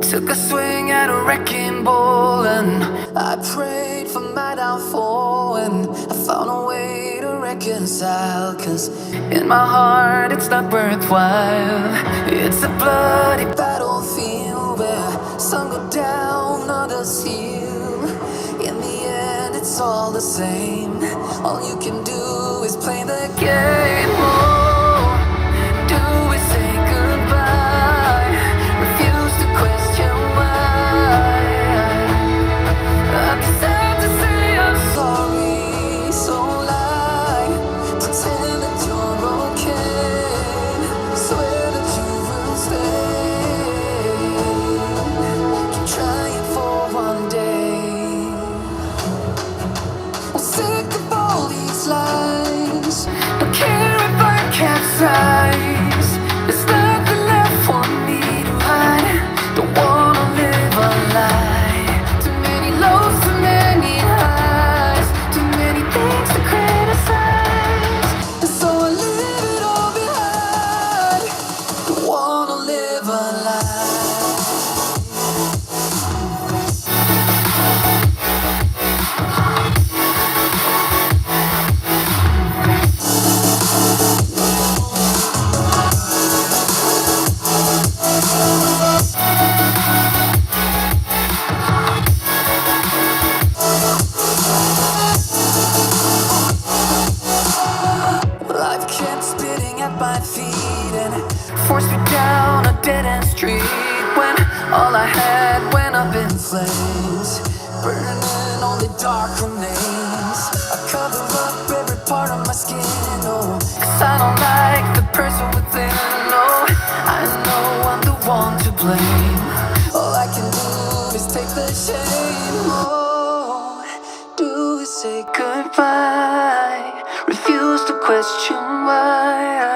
Took a swing at a wrecking ball and I prayed for my downfall, and I found a way to reconcile, 'cause in my heart it's not worthwhile. It's a bloody battlefield where some go down, others heal. In the end it's all the same. All you can do is play the game. Oh, do we say goodbye? Refuse to question why. I'm sad to say I'm sorry, so lie. Pretend that you're okay. Swear that you will stay. Keep trying for one day. I'm sick of all these lies. Don't care if I capsize. There's nothing left for me to hide. Don't wanna live a lie. Too many lows, too many highs. Too many things to criticize. And so I leave it all behind. Don't wanna live a lie. Life kept spitting at my feet and it forced me down a dead-end street, when all I had went up in flames, burning only dark remains. I cover up every part of my skin, oh, 'cause I don't like the person within. Oh, I know I'm the one to blame. All I can do is take the shame. Oh, do we say goodbye? Refuse to question why.